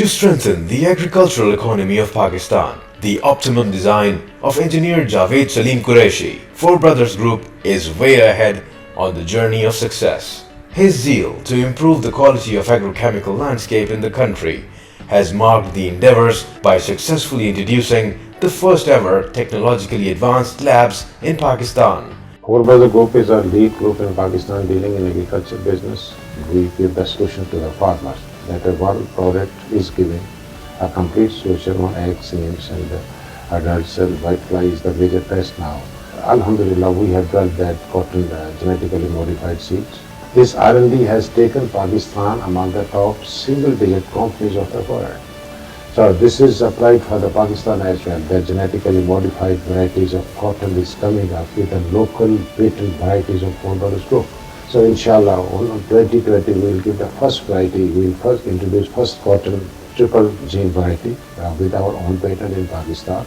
To strengthen the agricultural economy of Pakistan, the optimum design of engineer Javed Salim Qureshi, Four Brothers Group is way ahead on the journey of success. His zeal to improve the quality of agrochemical landscape in the country has marked the endeavors by successfully introducing the first ever technologically advanced labs in Pakistan. Four Brothers Group is our lead group in Pakistan dealing in agriculture business. We give the solution to the farmers that one product is giving a complete solution on eggs, names and adult cell whitefly is the major pest now. Alhamdulillah, we have developed that cotton genetically modified seeds. This R&D has taken Pakistan among the top single-digit companies of the world. So this is applied for the Pakistan as well. The genetically modified varieties of cotton is coming up with the local patent varieties of Four Brothers Group. So inshallah, on 2020 we will give the first variety, we will first introduce first cotton triple gene variety with our own patent in Pakistan.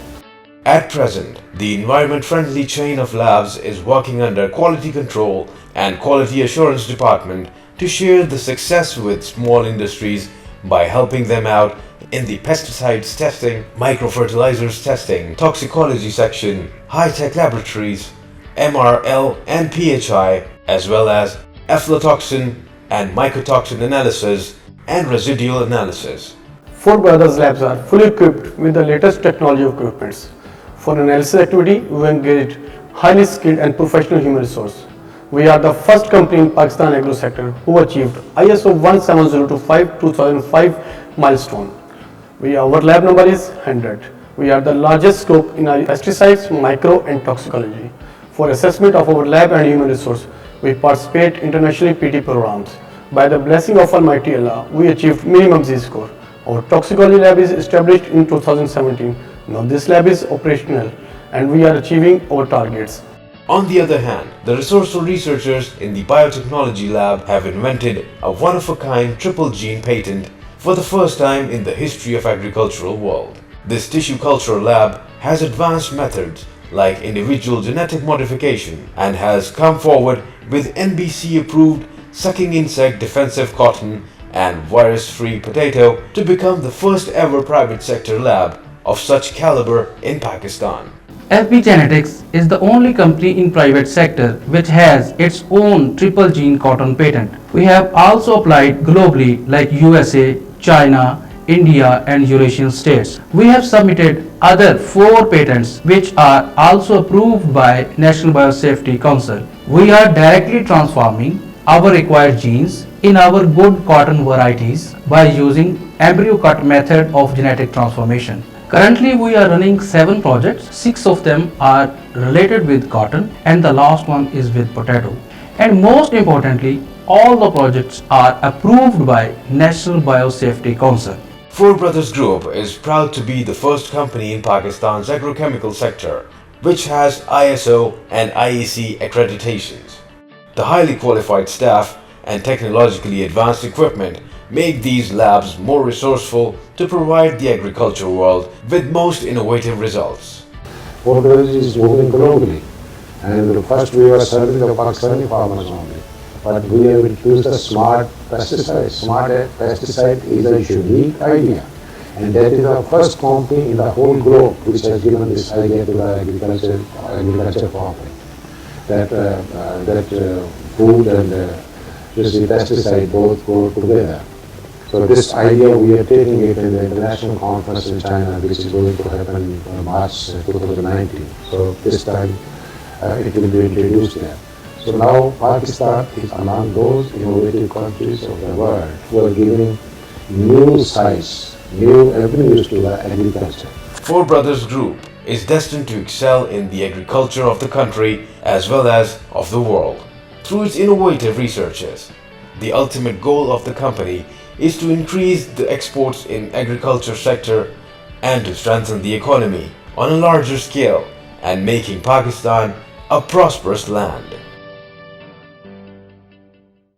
At present, the environment-friendly chain of labs is working under Quality Control and Quality Assurance Department to share the success with small industries by helping them out in the pesticides testing, microfertilizers testing, toxicology section, high-tech laboratories, MRL and PHI, as well as aflatoxin and mycotoxin analysis and residual analysis. Four Brothers Labs are fully equipped with the latest technology equipments. For analysis activity, we engaged highly skilled and professional human resource. We are the first company in Pakistan agro sector who achieved ISO 17025 2005 milestone. Our lab number is 100. We are the largest scope in pesticides, micro and toxicology. For assessment of our lab and human resource, we participate internationally PT programs. By the blessing of Almighty Allah, we achieved minimum Z score. Our toxicology lab is established in 2017. Now this lab is operational and we are achieving our targets. On the other hand, the resourceful researchers in the biotechnology lab have invented a one-of-a-kind triple gene patent for the first time in the history of agricultural world. This tissue culture lab has advanced methods like individual genetic modification and has come forward with NBC approved sucking insect defensive cotton and virus-free potato to become the first ever private sector lab of such caliber in Pakistan. FB Genetics is the only company in private sector which has its own triple gene cotton patent. We have also applied globally like USA, China, India and Eurasian states. We have submitted other 4 patents which are also approved by National Biosafety Council. We are directly transforming our required genes in our good cotton varieties by using embryo cut method of genetic transformation. Currently we are running 7 projects, 6 of them are related with cotton and the last one is with potato. And most importantly, all the projects are approved by National Biosafety Council. Four Brothers Group is proud to be the first company in Pakistan's agrochemical sector which has ISO and IEC accreditations. The highly qualified staff and technologically advanced equipment make these labs more resourceful to provide the agricultural world with most innovative results. Four Brothers is moving globally, and first we were serving the Pakistani farmers only, but we have introduced a smart pesticide. Smart pesticide is a unique idea, and that is the first company in the whole globe which has given this idea to the agriculture farming. That food and this pesticide both go together. So this idea we are taking it in the international conference in China, which is going to happen in March 2019. So this time it will be introduced there. So now Pakistan is among those innovative countries of the world who are giving new size, new avenues to the agriculture. Four Brothers Group is destined to excel in the agriculture of the country as well as of the world. Through its innovative researches, the ultimate goal of the company is to increase the exports in agriculture sector and to strengthen the economy on a larger scale and making Pakistan a prosperous land.